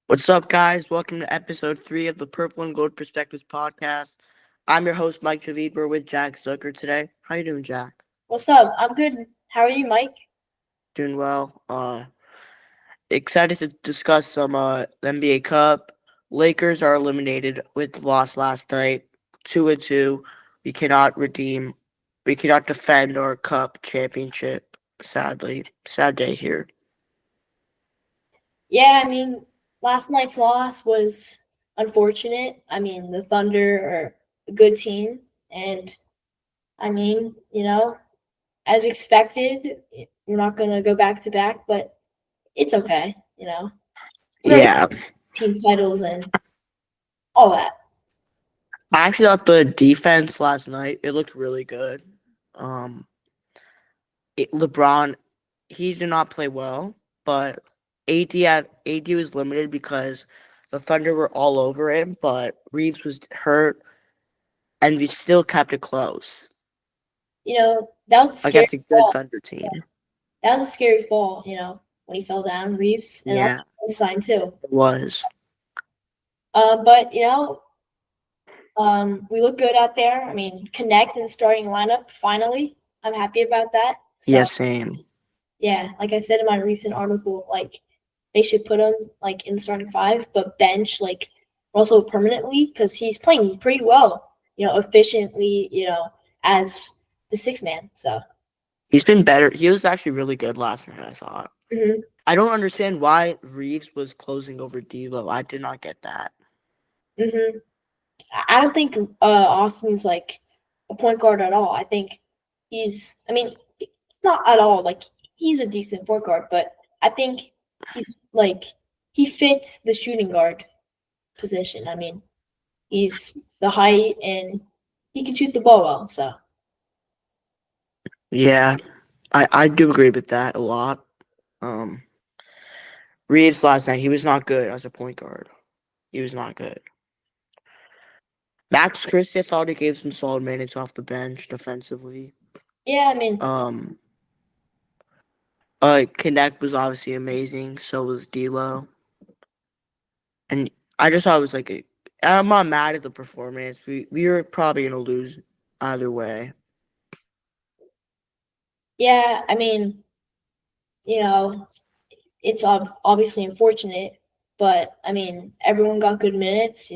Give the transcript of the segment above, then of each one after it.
What's up, guys? Welcome to episode 3 of the Purple and Gold Perspectives podcast. I'm your host, Mike Javid. We're with Jack Zucker today. How you doing, Jack? What's up? I'm good. How are you, Mike? Doing well. Excited to discuss some NBA Cup. Lakers are eliminated with loss last night, 2-2. We cannot redeem. We cannot defend our Cup championship. Sadly, sad day here. Yeah, last night's loss was unfortunate. The Thunder are a good team, and as expected, we're not gonna go back to back, but it's okay. We already Yeah, team titles and all that. I actually thought the defense last night it looked really good. Um, LeBron, he did not play well, but AD was limited because the Thunder were all over him, but Reeves was hurt, and we still kept it close That was a scary against a good fall. Thunder team. That was a scary fall. When he fell down, Reeves, and also Yeah, the sign too. it was. But we look good out there. Connect in the starting lineup finally. I'm happy about that. Yeah, So same. yeah, like I said in my recent article, like they should put him like in the starting five, but bench like Russell permanently because he's playing pretty well. Efficiently. As the six man. So He's been better. He was actually really good last night, I thought. hmm I don't understand why Reeves was closing over D'Lo. I did not get that. hmm I don't think Austin's like a point guard at all. I think he's. Not at all. Like he's a decent point guard, but I think he's like he fits the shooting guard position. He's the height and he can shoot the ball well. So Yeah, I do agree with that a lot. Um, Reeves last night, he was not good as a point guard. He was not good. Max Christie, I thought he gave some solid minutes off the bench defensively. yeah, Um, Connect was obviously amazing. So was D'Lo, and I just thought it was I'm not mad at the performance. We were probably gonna lose either way. yeah. You know, it's obviously unfortunate, but everyone got good minutes.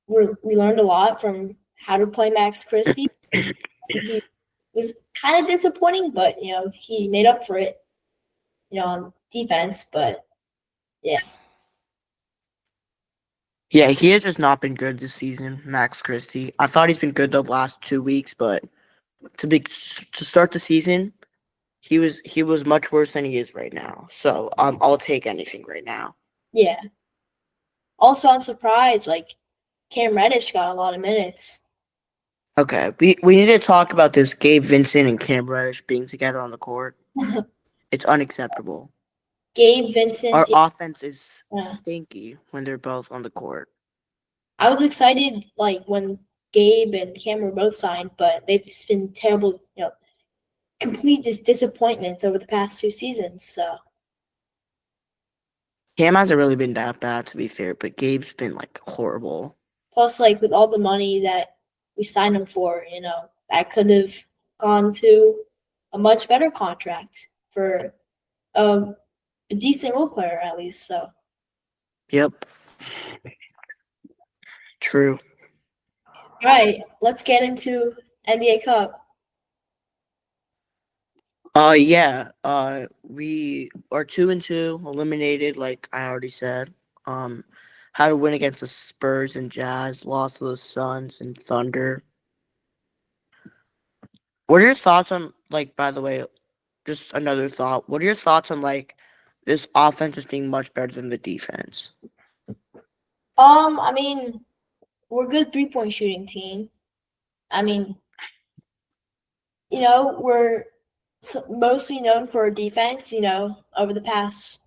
We learned a lot from how to play Max Christie. He was kind of disappointing, but he made up for it. On defense, but yeah. Yeah, he has just not been good this season, Max Christie. I thought he's been good the last 2 weeks, but to start the season, he was much worse than he is right now. So I'll take anything right now. Yeah. Also, I'm surprised like Cam Reddish got a lot of minutes. Okay, we need to talk about this Gabe Vincent and Cam Reddish being together on the court. It's unacceptable. Gabe Vincent. Our offense is Yeah. stinky when they're both on the court. I was excited like when Gabe and Cam were both signed, but they've just been terrible. Complete disappointments over the past 2 seasons. So Cam hasn't really been that bad, to be fair, but Gabe's been horrible. plus, like with all the money that we signed him for, that could have gone to a much better contract for a decent role player at least. So Yep, true. all right, let's get into NBA Cup. Yeah. We are 2-2, eliminated, like I already said. Um, had a win against the Spurs and Jazz, lost to the Suns and Thunder. What are your thoughts on by the way, just another thought. What are your thoughts on this offense just being much better than the defense? I mean, we're a good 3-point shooting team. I mean, we're mostly known for our defense. Over the past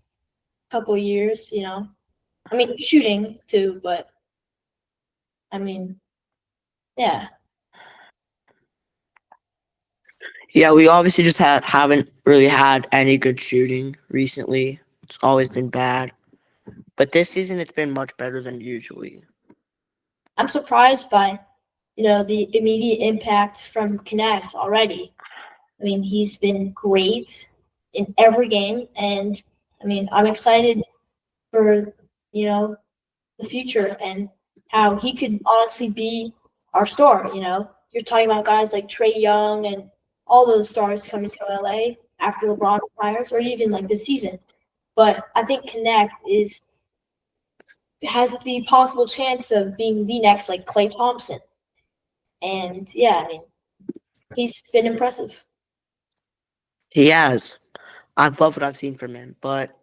couple years. Shooting too, but I mean, yeah, Yeah, we obviously just haven't really had any good shooting recently. It's always been bad. But this season, it's been much better than usually. I'm surprised by, the immediate impact from Connect already. I mean, he's been great in every game, and I mean, I'm excited for the future and how he could honestly be our star. You're talking about guys like Trey Young and all those stars coming to LA after LeBron retires, or even like this season. But I think Connect has the possible chance of being the next like Klay Thompson. And yeah, I mean, he's been impressive. He has. I've loved what I've seen from him. But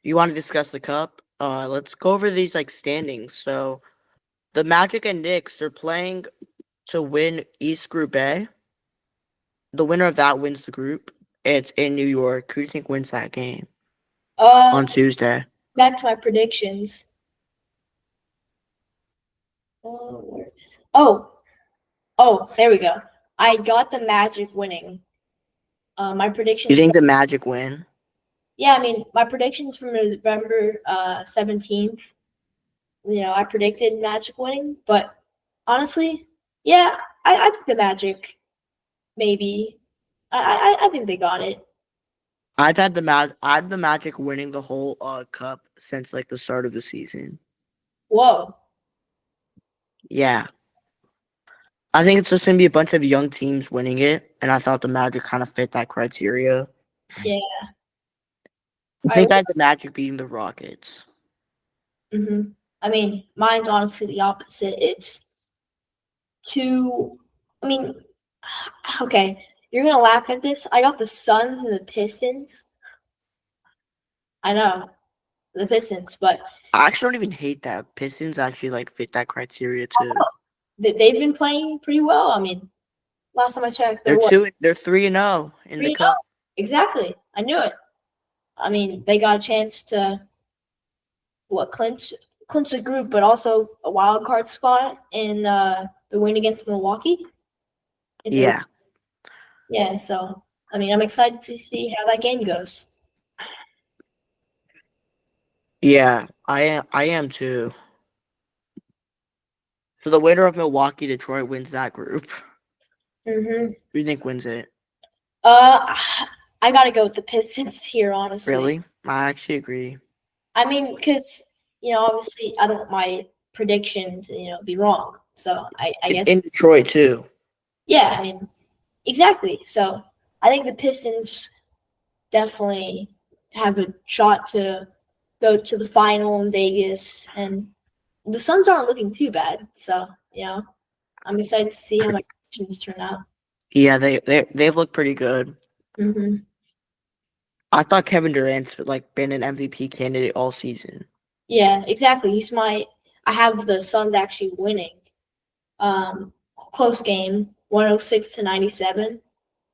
you want to discuss the cup? Let's go over these like standings. So the Magic and Knicks, they're playing to win East Group A. The winner of that wins the group. It's in New York. Who do you think wins that game Uh, on Tuesday? Back to my predictions. Where is it? Oh, there we go. I got the Magic winning. My You predictions. think the Magic win? Yeah, I mean, my predictions from November 17th. I predicted Magic winning, but honestly, yeah, I think the Magic maybe. I think they got it. I've the Magic winning the whole cup since like the start of the season. Whoa. Yeah. I think it's just gonna be a bunch of young teams winning it, and I thought the Magic kind of fit that criteria. Yeah. I I. think I had the Magic beating the Rockets. I mean, mine's honestly the opposite. It's two. I mean, okay, you're gonna laugh at this. I got the Suns and the Pistons. I know the Pistons, but I actually don't even hate that. Pistons actually like fit that criteria too. they've been playing pretty well. I mean, last time I checked, they're They're what, two. They're 3-0 in the 3-0? cup. Exactly. I knew it. I mean, they got a chance to clinch the group, but also a wild card spot in the win against Milwaukee. Yeah, Yeah. So I mean, I'm excited to see how that game goes. yeah. I am. I am too. So the winner of Milwaukee Detroit wins that group. hmm Who do you think wins it? Uh, I gotta go with the Pistons here, honestly. Really? I actually agree. I mean, because obviously, I don't want my prediction to be wrong. So I It's guess in Detroit too. yeah. I mean, exactly. So I think the Pistons definitely have a shot to go to the final in Vegas, and the Suns aren't looking too bad. So I'm excited to see how my predictions turn out. Yeah, they've looked pretty good. hmm I thought Kevin Durant's like been an MVP candidate all season. Yeah, exactly. I have the Suns actually winning. Close game, 106-97.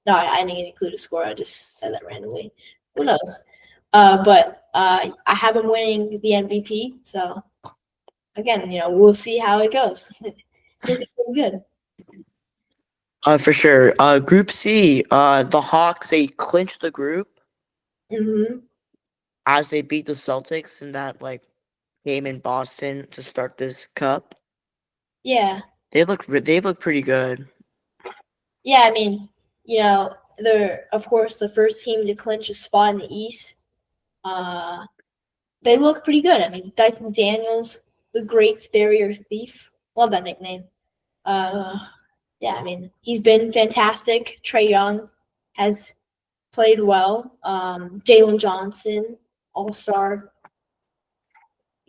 No, I didn't include a score. I just said that randomly. Who knows? But I have him winning the MVP. So again, we'll see how it goes. It's looking pretty good. For sure. Group C. The Hawks they clinched the group hmm as they beat the Celtics in that like game in Boston to start this cup. Yeah, They've looked pretty good. yeah. I mean, they're of course the first team to clinch a spot in the East. Uh, they look pretty good. I mean, Dyson Daniels, the Great Barrier Thief. Love that nickname. Uh, yeah, I mean, he's been fantastic. Trey Young has played well. Jalen Johnson, All Star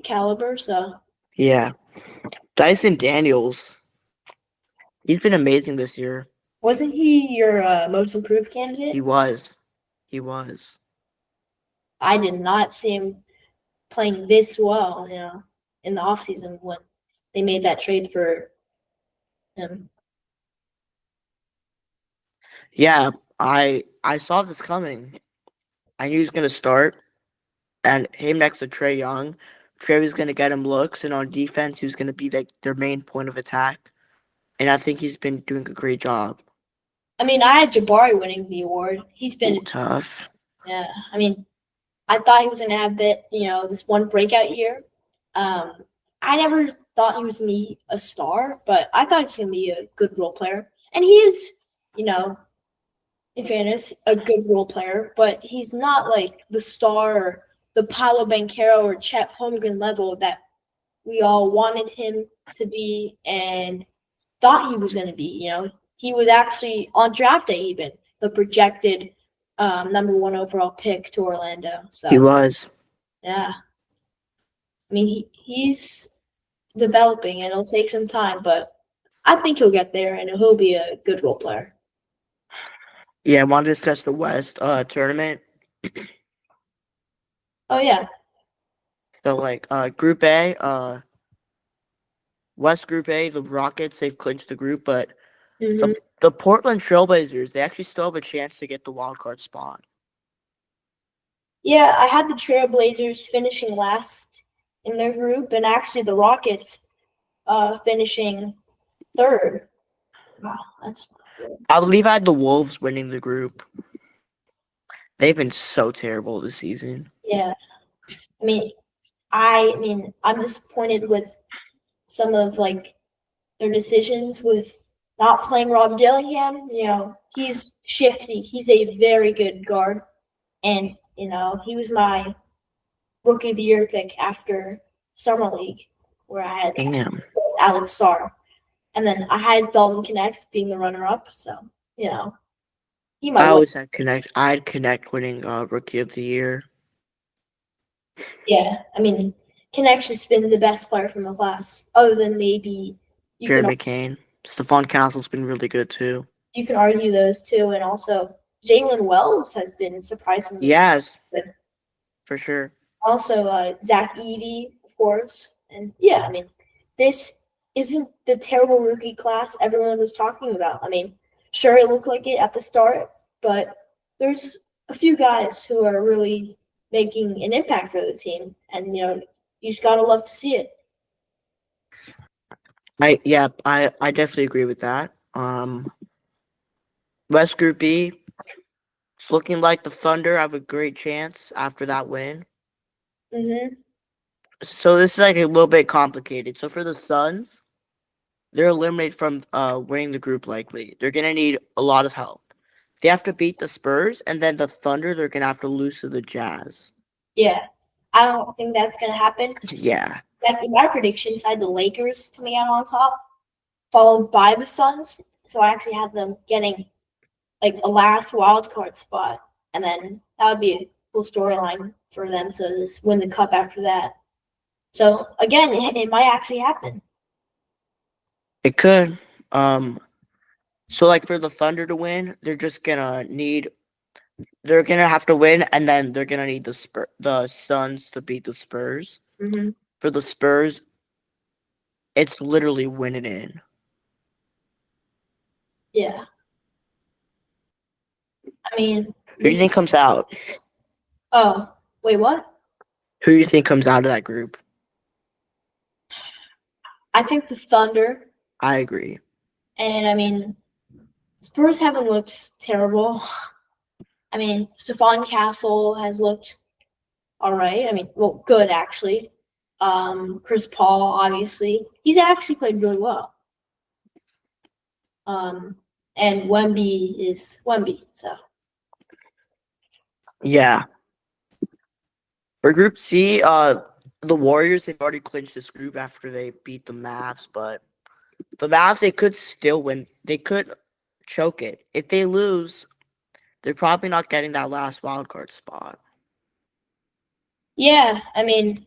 caliber. So Yeah. Dyson Daniels. He's been amazing this year. wasn't he your most improved He candidate? was. He was. I did not see him playing this well. In the offseason when they made that trade for him. Yeah. I saw this coming. I knew he was gonna start, and him next to Trey Young. Trey was gonna get him looks, and on defense, he was gonna be like their main point of attack. And I think he's been doing a great job. I mean, I had Jabari winning the award. He's Ooh, been tough. yeah. I mean, I thought he was gonna have this one breakout year. Um, I never thought he was gonna be a star, but I thought he's gonna be a good role player, and he is, you know, in fairness, a good role player, but he's not like the star or the Paolo Banchero or Chet Holmgren level that we all wanted him to be and thought he was going to be. He was actually on draft day, even the projected number 1 overall pick to Orlando. He So was. yeah, I mean he's developing and it'll take some time, but I think he'll get there and he'll be a good role player. Yeah, I want to discuss the West tournament. Oh yeah. So like Group A, West Group A, the Rockets, they've clinched the group, but hmm the the Portland Trailblazers, they actually still have a chance to get the wild card spot. Yeah, I had the Trailblazers finishing last in their group, and actually the Rockets finishing third. Wow, that's good. I believe I had the Wolves winning the group. They've been so terrible this season. Yeah. I mean, I'm disappointed with some of like their decisions with not playing Rob Dillingham. He's shifty. He's a very good guard, and he was my rookie of the year pick after summer league, where I had Damn. Alex Sarr. And then I had Dalton Connect being the runner up. So, he might I win. always had Connect. I had Connect winning Rookie of the Year. Yeah. I mean, Connect's just been the best player from the class, other than maybe you Jared can McCain. Stephon Castle's been really good too. you can argue those two. And also Jalen Wells has been surprisingly Yes, good. for sure. Also Zach Edey, of course. And yeah, I mean, this isn't the terrible rookie class everyone was talking about. I mean, sure it looked like it at the start, but there's a few guys who are really making an impact for the team, and you just gotta love to see it. I definitely agree with that. West Group B, it's looking like the Thunder have a great chance after that win. hmm So this is like a little bit complicated. So for the Suns, they're eliminated from winning the group likely. They're gonna need a lot of help. They have to beat the Spurs, and then the Thunder, they're gonna have to lose to the Jazz. Yeah, I don't think that's gonna happen. Yeah. That's my predictions. I had the Lakers coming out on top, followed by the Suns. So I actually had them getting like a last wild card spot, and then that would be a cool storyline for them to just win the cup after that. So again, it might actually happen. It could. So like for the Thunder to win, they're gonna have to win, and then they're gonna need the Suns to beat the Spurs. hmm For the Spurs, it's literally winning in. Yeah, I mean, Who do you this. think comes out? Oh, wait, what? Who do you think comes out of that group? I think the Thunder, I agree. and I mean, Spurs haven't looked terrible. I mean, Stephon Castle has looked all right. I mean, well, good actually. Chris Paul, obviously, he's actually played really well. Um, and Wemby is Wemby. So Yeah. For Group C, the Warriors, they've already clinched this group after they beat the Mavs, but the Mavs, they could still win. They could choke it. If they lose, they're probably not getting that last wild card spot. yeah, I mean,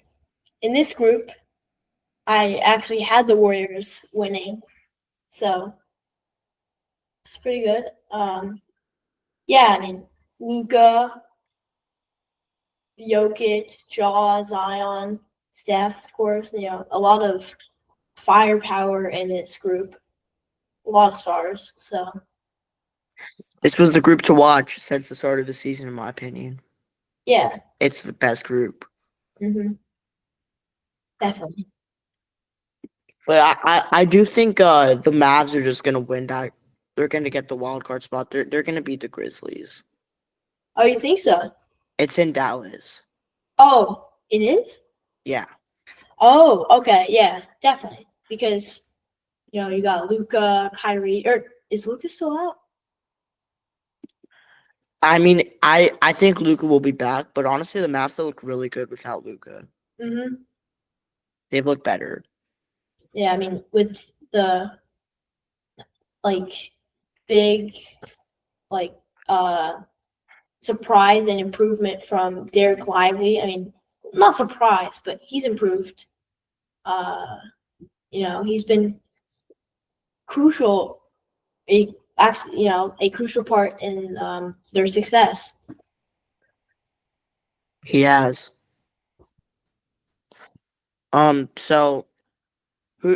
in this group, I actually had the Warriors winning, so it's pretty good. Yeah, I mean, Luka, Jokic, Jaw, Zion, Steph, of course. A lot of firepower in this group, a lot of stars. So This was the group to watch since the start of the season, in my opinion. yeah, It's the best group. hmm definitely. But I do think the Mavs are just gonna win that. They're gonna get the wild card spot. They're gonna beat the Grizzlies. Oh, you think so? It's in Dallas. Oh, it is? Yeah. Oh, okay, yeah, definitely. Because you got Luca, Kyrie, or is Luca still out? I mean, I think Luca will be back, but honestly, the Mavs still look really good without Luca. Mm-hmm. They've looked better. Yeah, I mean, with the like big like uh surprise and improvement from Derek Lively. I mean, not surprised, but he's improved. Uh, he's been crucial. A crucial part in their success. He has. So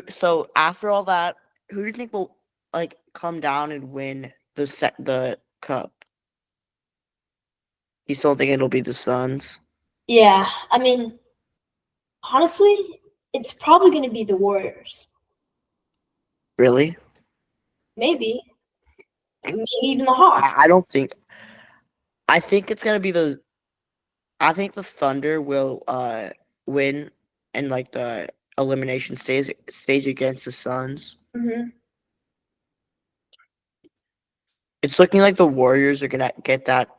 so after all that, who do you think will like come down and win the cup? You still think it'll be the Suns? Yeah, I mean, honestly, it's probably going to be the Warriors. Really? Maybe, maybe even the Hawks. I don't think. I think it's gonna be the. I think the Thunder will win in like the elimination stage against the Suns. Mm-hmm. It's looking like the Warriors are gonna get that.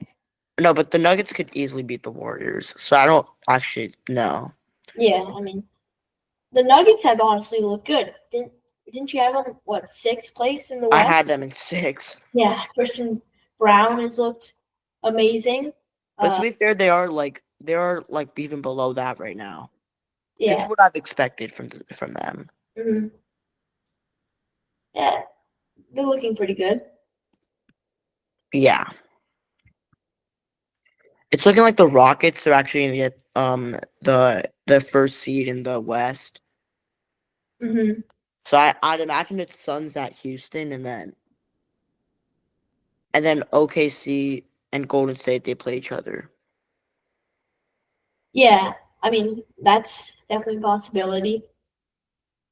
No, but the Nuggets could easily beat the Warriors. So I don't actually know. Yeah, I mean, the Nuggets have honestly looked good. Didn't you have them what sixth place in the I West? had them in 6. Yeah, Christian Brown has looked amazing. But to Uh, be fair, they are like even below that right now. It's yeah, what I've expected from them. hmm yeah, they're looking pretty good. Yeah. It's looking like the Rockets are actually gonna get the first seed in the West. hmm So I'd imagine it's Suns at Houston and then OKC and Golden State they play each other. Yeah, I mean that's definitely a possibility.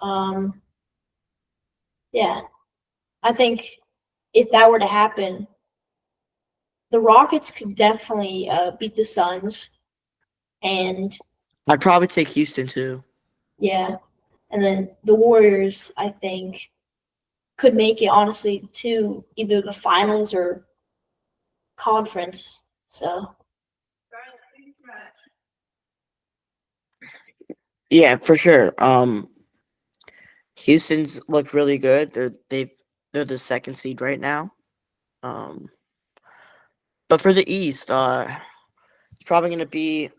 Um, yeah, I think if that were to happen, the Rockets could definitely beat the Suns, and I'd probably take Houston too. yeah, and then the Warriors, I think, could make it honestly to either the finals or conference. So Yeah, for sure. Houston's looked really good. They're the second seed right now. Um, but for the East, it's probably gonna be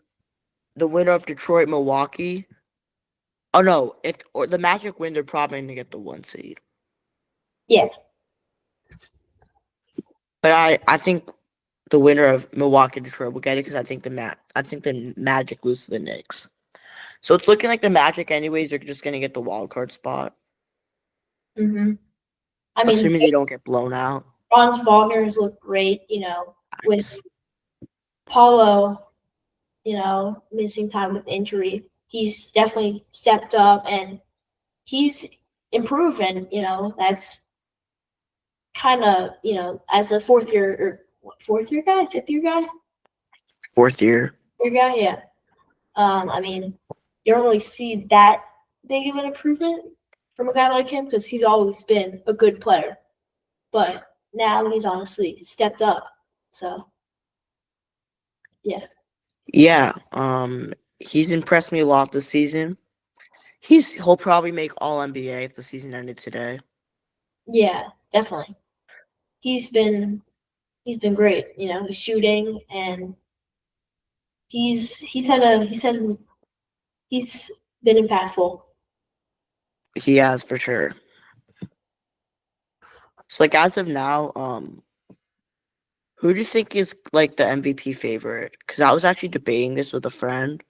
the winner of Detroit, Milwaukee. Oh no, if or the Magic win, they're probably gonna get the 1 seed. yeah, But I think the winner of Milwaukee Detroit will get it because I think the Magic lose to the Knicks. So it's looking like the Magic, anyways. They're just gonna get the wild card spot, hmm I mean, assuming they don't get blown out. Franz Wagner's looked great. With Nice. Paulo, missing time with injury, he's definitely stepped up and he's improved. And that's kind of as a fourth year guy, fifth year guy, Fourth year. year guy, yeah. I mean, you don't really see that big of an improvement from a guy like him because he's always been a good player. But now he's honestly stepped up. So yeah, Yeah. He's impressed me a lot this season. He'll probably make All NBA if the season ended today. yeah, definitely. He's been he's been great. His shooting and he's been impactful. He has for sure. So like as of now, who do you think is like the MVP favorite? Because I was actually debating this with a friend.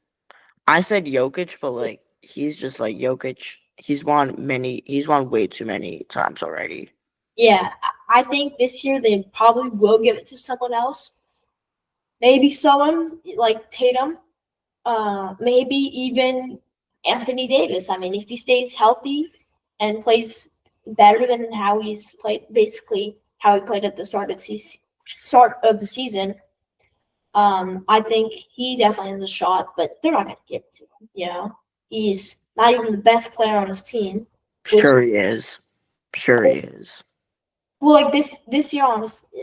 I said Jokic, but like he's just like Jokic. He's won way too many times already. Yeah, I think this year they probably will give it to someone else. Maybe someone like Tatum, maybe even Anthony Davis. I mean, if he stays healthy and plays better than how he's played, basically how he played at the start of the season, I think he definitely has a shot, but they're not going to give it to him. He's not even the best player on his team. Which, Sure he is. Sure he is. well, like this year,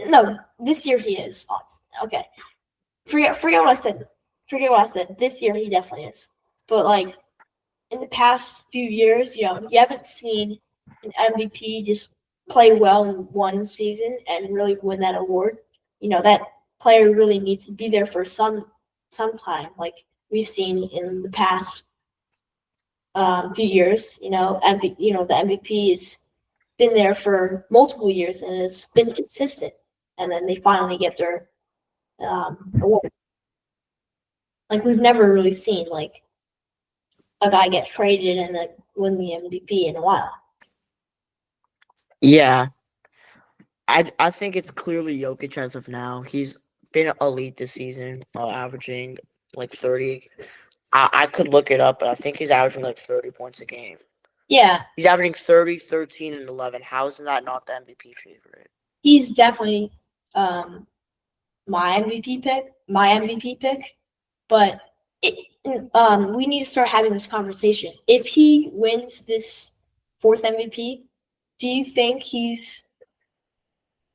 no, this year he is. Honestly. Okay, forget what I said. Forget what I said. This year he definitely is. But like in the past few years, you haven't seen an MVP just play well in one season and really win that award. That player really needs to be there for some time, like we've seen in the past few years. The MVP has been there for multiple years and has been consistent, and then they finally get their award. Like we've never really seen like a guy get traded and then win the MVP in a while. Yeah. I think it's clearly Jokic as of now. He's been elite this season, averaging like 30. I could look it up, but I think he's averaging like 30 points a game. Yeah, He's averaging 30, 13, and 11. How is that not the MVP favorite? he's definitely um, my MVP pick, but we need to start having this conversation. If he wins this fourth MVP, do you think he's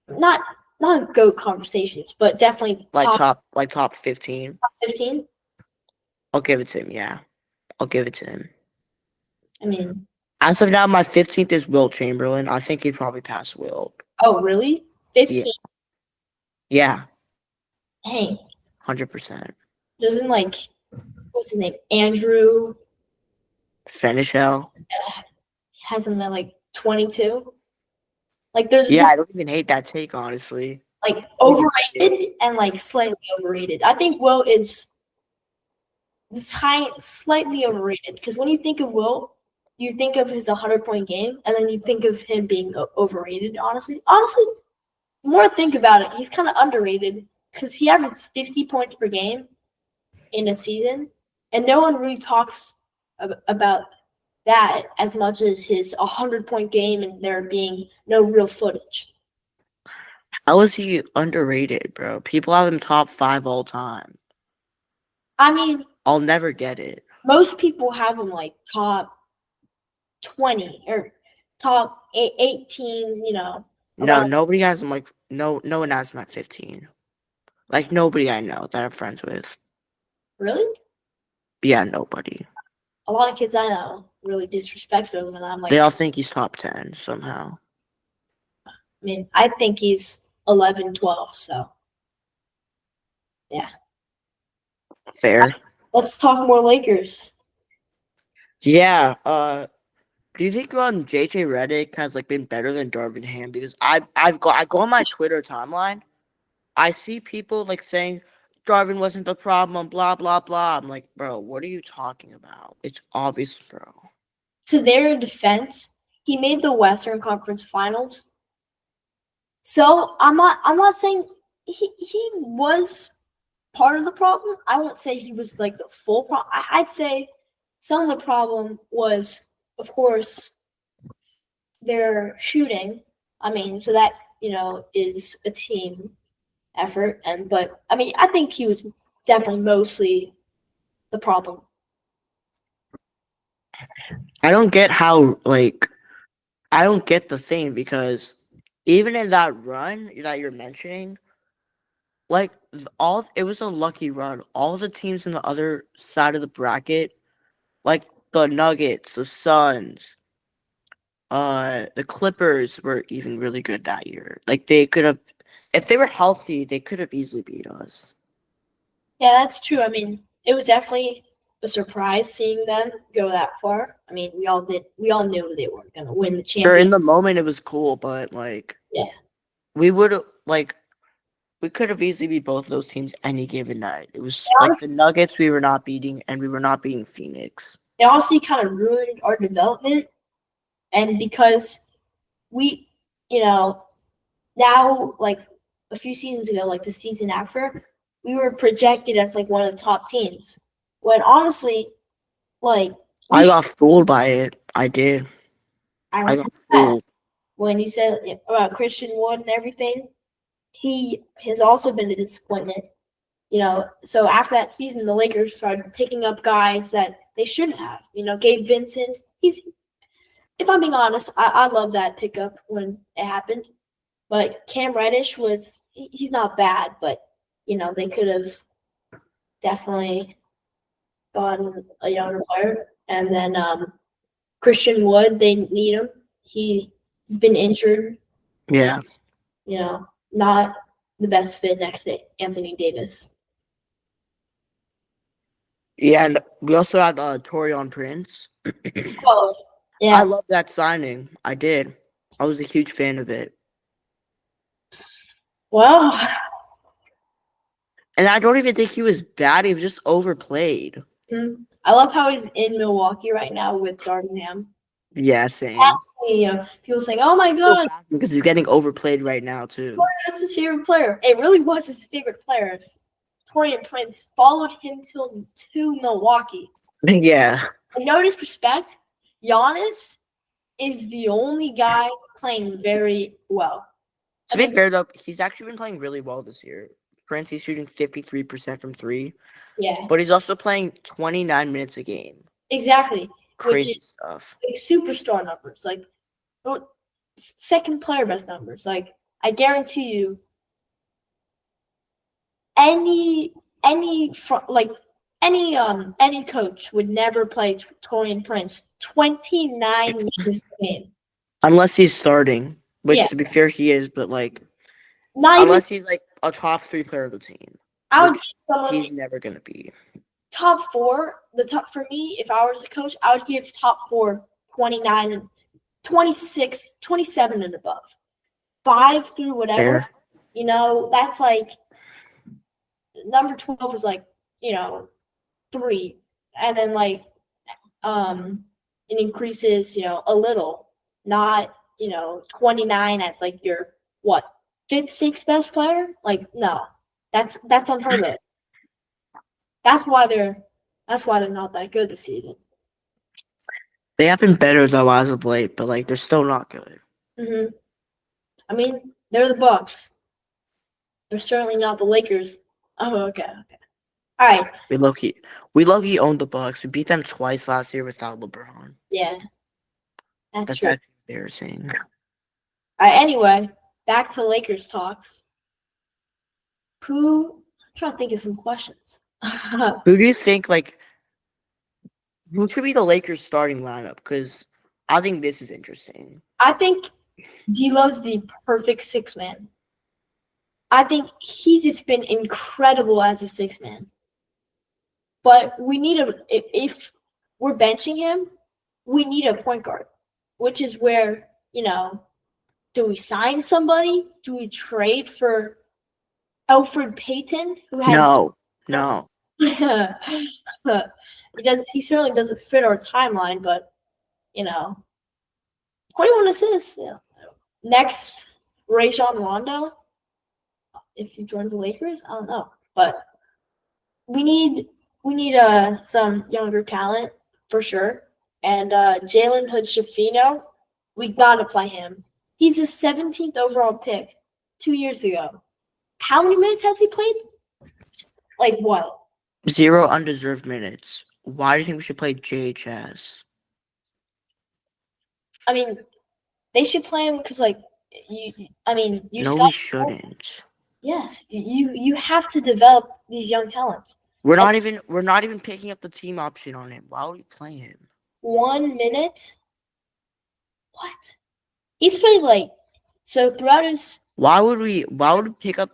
not not GOAT conversations, but definitely Like top top 15. 15? I'll give it to him, yeah. I'll give it to him. I mean, As of now, my 15th is Wilt Chamberlain. I think he'd probably pass Wilt. oh really? Yeah. 15? Yeah. Dang, 100%. doesn't what's his name? Andrew Fenichel. has him at like 22. Like there's Yeah, I don't even hate that take, honestly. like overrated and like slightly overrated. I think Will is slightly overrated because when you think of Will, you think of his 100-point game, and then you think of him being overrated. Honestly, the more I think about it, he's kind of underrated because he averages 50 points per game in a season, and no one really talks about that as much as his 100-point game and there being no real footage. How is he underrated, bro? People have him top 5 all time. I mean, I'll never get it. most people have him like top 20 or top 18, No, nobody has him like no one has him at 15. Like nobody I know that I'm friends with. Really? Yeah, nobody. A lot of kids I know really disrespect him, and I'm like, They all think he's top 10 somehow. I mean, I think he's 11, 12, so yeah. Fair. Let's talk more Lakers. Yeah, do you think JJ Redick has like been better than Darvin Ham? Because I go on my Twitter timeline, I see people like saying Darvin wasn't the problem, blah blah blah. I'm like, bro, what are you talking about? It's obvious, bro. To their defense, he made the Western Conference Finals. So I'm not saying he was part of the problem. I won't say he was like the full problem. I'd say some of the problem was, of course, their shooting. I mean, so that is a team effort, but I mean, I think he was definitely mostly the problem. I don't get how I don't get the thing because even in that run that you're mentioning, like it was a lucky run. All the teams in the other side of the bracket, like the Nuggets, the Suns, the Clippers were even really good that year. Like they could have, if they were healthy, they could have easily beat us. Yeah, that's true. I mean, it was definitely a surprise seeing them go that far. I mean, we all knew they were going to win the Sure, in championship. the moment it was cool, but Yeah. we would we could have easily beat both of those teams any given night. It was like the Honestly, Nuggets we were not beating, and we were not beating Phoenix. it honestly kind of ruined our development, and because we, now like a few seasons ago, like the season after, we were projected as like one of the top teams. When honestly, like I got fooled by it. I did. I I don't got think that fooled. when you said about Christian Wood and everything, he has also been a disappointment. So after that season, the Lakers started picking up guys that they shouldn't have. Gabe Vincent. If I'm being honest, I love that pickup when it happened. But Cam Reddish he's not bad, but they could have definitely gotten a younger player. And then Christian Wood, they need him. He's been injured. Yeah. Not the best fit next to Anthony Davis. Yeah, and we also had Torian Prince. Oh, yeah. I love that signing. I did. I was a huge fan of it. Well, and I don't even think he was bad. He was just overplayed. I love how he's in Milwaukee right now with Dardenham. Yeah, same. People saying, "Oh my god," because he's getting overplayed right now too. That's his favorite player. It really was his favorite player. Torian Prince followed him to Milwaukee. Yeah. And no disrespect, Giannis is the only guy playing very well. To be fair though, he's actually been playing really well this year. Prince, he's shooting 53% from 3. Yeah. But he's also playing 29 minutes a game. Exactly. Crazy stuff. Like superstar numbers. Like second player best numbers. Like I guarantee you any coach would never play Torian Prince 29 minutes a game. Unless he's starting. Which to be fair he is, but unless he's like a top 3 player of the team. He's never gonna be. Top 4, for me, if I was a coach, I would give top 4 29, 26, 27 and above. 5 through whatever. Fair. That's like number 12 is 3. And then it increases, a little. Not, 29 as your 5th, 6th best player? No. That's unheard of. That's why they're not that good this season. They have been better though as of late, but they're still not good. I mean, they're the Bucks. They're certainly not the Lakers. Oh, okay. All right. We low-key owned the Bucks. We beat them twice last year without LeBron. Yeah. That's true. Actually embarrassing. All right, anyway, back to Lakers talks. I'm trying to think of some questions. Who do you think, who should be the Lakers starting lineup? Because I think this is interesting. I think D'Lo's the perfect 6-man. I think he's just been incredible as a 6-man. But we need if we're benching him, we need a point guard, which is where, do we sign somebody? Do we trade for Elfrid Payton? No. He certainly doesn't fit our timeline, but 21 assists. Next, Rajon Rondo. If he joins the Lakers, I don't know, but we need some younger talent for sure. And Jalen Hood-Schifino, we gotta play him. He's the 17th overall pick 2 years ago. How many minutes has he played? What? 0 undeserved minutes. Why do you think we should play JHS? I mean, they should play him because, we shouldn't. Yes, you have to develop these young talents. We're not even picking up the team option on him. Why would we play him? 1 minute? What? He's played so throughout his. Why would we pick up?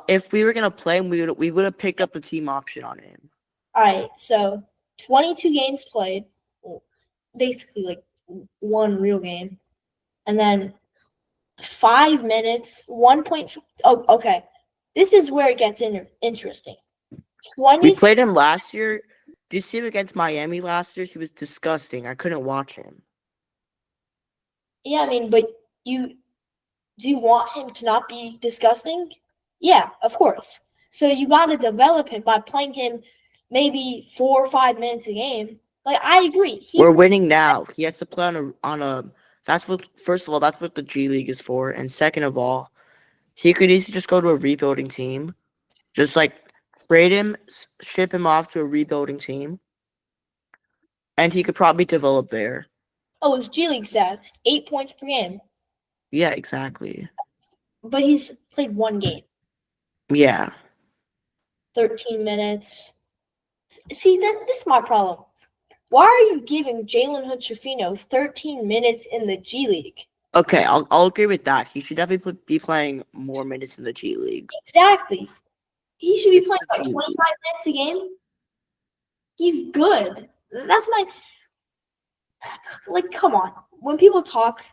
If we were gonna play him, we would have picked up the team option on him. All right, so 22 games played, basically one real game, and then 5 minutes, 1 point. Oh, okay. This is where it gets interesting. We played him last year. Did you see him against Miami last year? He was disgusting. I couldn't watch him. Yeah, but do you want him to not be disgusting? Yeah, of course. So you got to develop him by playing him maybe 4 or 5 minutes a game. I agree. We're winning now. He has to play on a. First of all, that's what the G League is for, and second of all, he could easily just go to a rebuilding team, just trade him, ship him off to a rebuilding team, and he could probably develop there. Oh, his G League stats: 8 points per game, Yeah, exactly. but he's played one game, Yeah. 13 minutes. See, this is my problem. Why are you giving Jalen Hood-Schifino 13 minutes in the G League? Okay, I'll agree with that. He should definitely be playing more minutes in the G League. Exactly. He should be It's playing the like G 25 League. minutes a game. He's good. That's my like. Come on. When people talk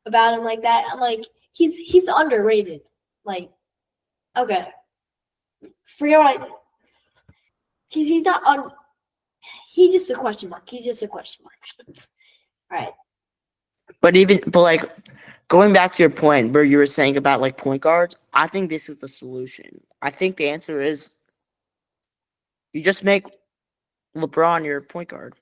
about him like that, I'm like, he's underrated. Like, okay, forget what I. He's not un. He's just a question mark. He's just a question mark. All right. But like going back to your point where you were saying about like point guards, I think this is the solution. I think the answer is you just make LeBron your point guard.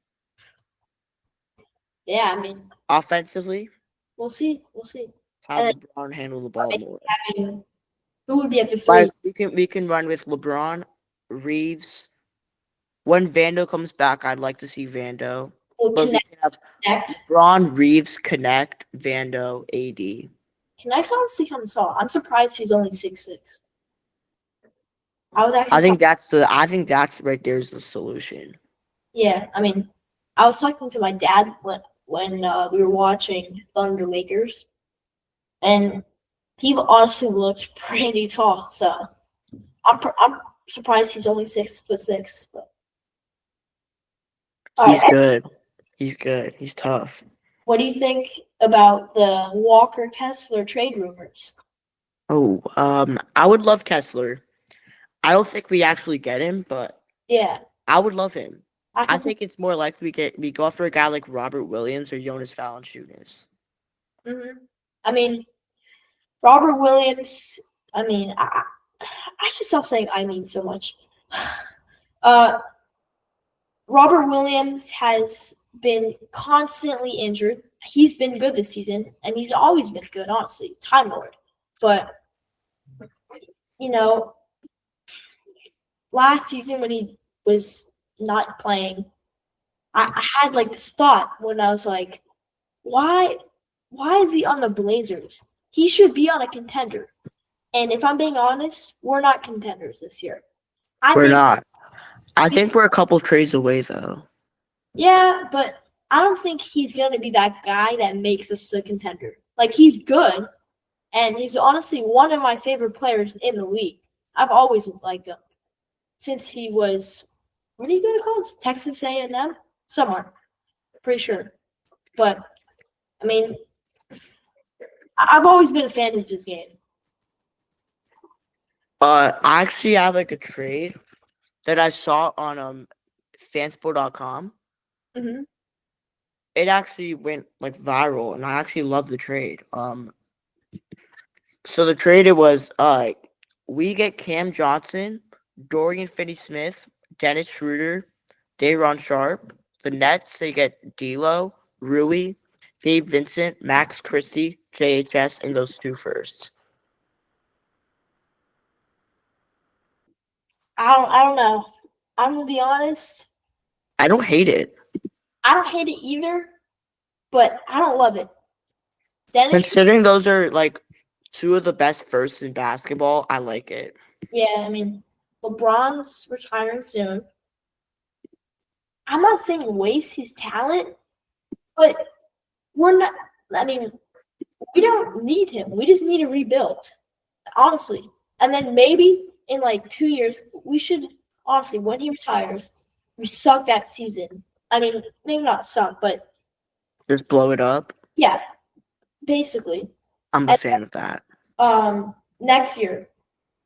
Yeah, I mean, Offensively, we'll see. We'll see. have And LeBron handle the ball then more. having who would be at the Like three? we can run with LeBron, Reeves. When Vando comes back, I'd like to see Vando. Will But we connect. can have Connect. LeBron, Reeves, Connect, Vando, AD. Connect's honestly kind of tall. I'm surprised he's only 6'6". I was I actually think that's right there's the solution. yeah. I mean, I was talking to my dad when we were watching Thunder Lakers, and he honestly looked pretty tall. So I'm surprised he's only 6'6". But all He's right, good. He's good. He's tough. what do you think about the Walker Kessler trade rumors? Oh, I would love Kessler. I don't think we actually get him, but Yeah, I would love him. I I can. think it's more likely we go after a guy like Robert Williams or Jonas Valanciunas. I mean, Robert Williams. I mean, I should stop saying I mean so much. Uh, Robert Williams has been constantly injured. He's been good this season, and he's always been good, honestly. Time Lord. But, you know, last season when he was not playing, I had like this thought when I was like, why is he on the Blazers? He should be on a contender. And if I'm being honest, we're not contenders this year. I We're think not. I think we're a couple trades away though. yeah, but I don't think he's going to be that guy that makes us a contender. Like, he's good, and he's honestly one of my favorite players in the league. I've always liked him since he was, where did he go to college? Texas A&M? Somewhere. Pretty sure. But, I mean, I've always been a fan of his game. I actually have like a trade that I saw on fansport.com. Mm-hmm. It actually went like viral, and I actually love the trade. So the trade it was we get Cam Johnson, Dorian Finney-Smith, Dennis Schroeder, Day'Ron Sharp. The Nets they get D'Lo, Rui, Gabe Vincent, Max Christie, JHS, and those 2 firsts. I don't know. I'm going to be honest. I don't hate it. I don't hate it either, but I don't love it. Dennis, Considering those are like 2 of the best firsts in basketball, I like it. yeah, I mean, LeBron's retiring soon. I'm not saying waste his talent, but we're not. I mean, we don't need him. We just need to rebuild, honestly. And then maybe in like 2 years, we should honestly, when he retires, we suck that season. I mean, maybe not suck, but Just blow it up. yeah, basically. I'm a And fan of that. next year,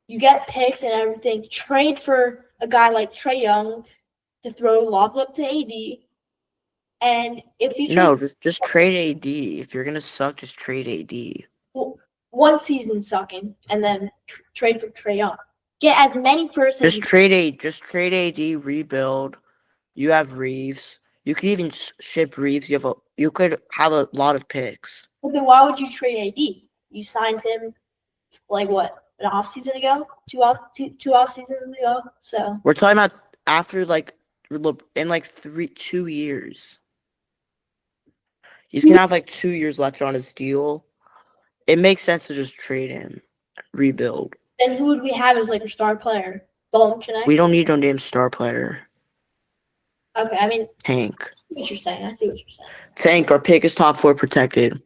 you get picks and everything. Trade for a guy like Trae Young to throw lobs up to AD. And if you No, trade just trade AD. If you're gonna suck, just trade AD. one season sucking and then trade for Trae Young. Get as many firsts as Just you can. trade AD. Rebuild. You have Reeves. You could even ship Reeves. You could have a lot of picks. But then why would you trade AD? You signed him like what? an off season ago, two off seasons ago. So We're talking about after in like 2 years. He's gonna have like 2 years left on his deal. It makes sense to just trade him, rebuild. then who would we have as like a star player? Bolton Connect? We don't need no damn star player. Okay, I mean, Tank. what you're saying. I see what you're saying. Tank, our pick is top 4 protected.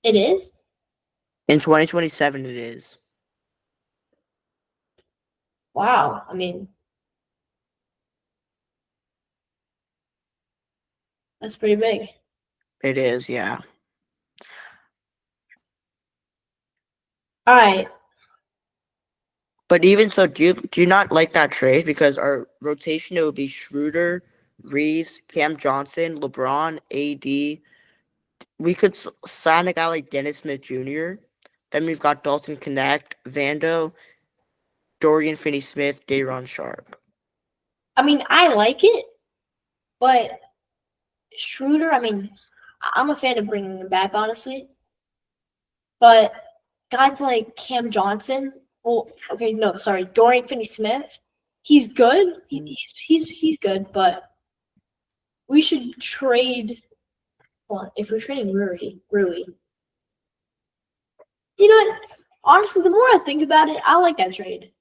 It is? In 2027, it is. Wow. I mean, that's pretty big. It is, yeah. All right. But even so, do you not like that trade? Because our rotation, it would be Schroeder, Reeves, Cam Johnson, LeBron, AD. We could sign a guy like Dennis Smith Jr. Then we've got Dalton Connect, Vando, Dorian Finney-Smith, Day'Ron Sharp. I mean, I like it, but Schroeder, I mean, I'm a fan of bringing him back, honestly. But guys like Cam Johnson, Dorian Finney-Smith, he's good. He's good, but we should trade. Well, if we're trading Rui. You know what? Honestly, the more I think about it, I like that trade.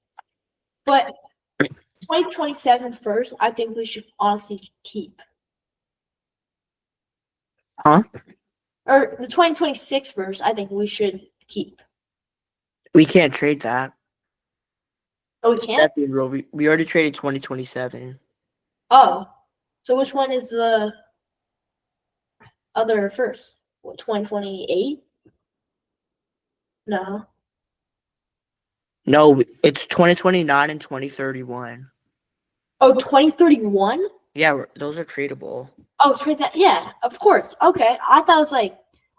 But 2027 first, I think we should honestly keep. Huh? Or the 2026 first, I think we should keep. We can't trade that. Oh, we can't? That being real, we already traded 2027. Oh. So which one is the other first? What, 2028? No. No, it's 2029 and 2031. Oh, 2031? Yeah, those are tradable. Oh, trade that. Yeah, of course. Okay. I thought it was like,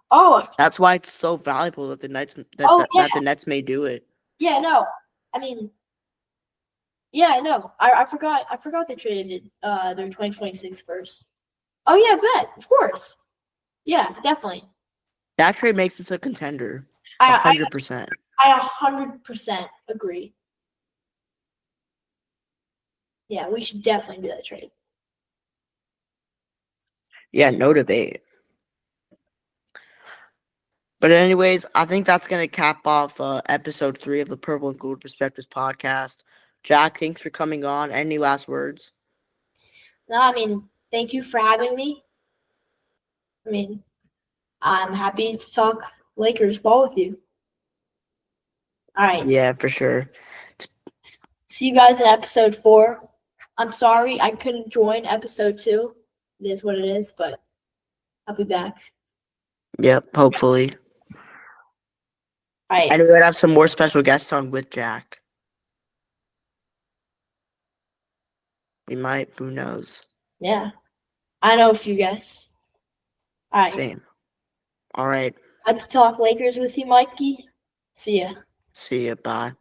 oh. That's why it's so valuable that the Nets that the Nets may do it. Yeah, no. I mean, yeah, no. I forgot they traded their 2026 first. Oh yeah, bet. Of course. Yeah, definitely. That trade makes us a contender. I 100%. I 100% agree. Yeah, we should definitely do that trade. Yeah, no debate. But anyways, I think that's going to cap off episode 3 of the Purple and Gold Perspectives podcast. Jack, thanks for coming on. Any last words? No, I mean, thank you for having me. I mean, I'm happy to talk Lakers ball with you. All right. Yeah, for sure. See you guys in episode 4. I'm sorry I couldn't join episode 2. It is what it is, but I'll be back. Yep, hopefully. All right. And we're going to have some more special guests on with Jack. We might, who knows? Yeah. I know a few guests. All right. Same. All right. Let's talk Lakers with you, Mikey. See ya. See ya. Bye.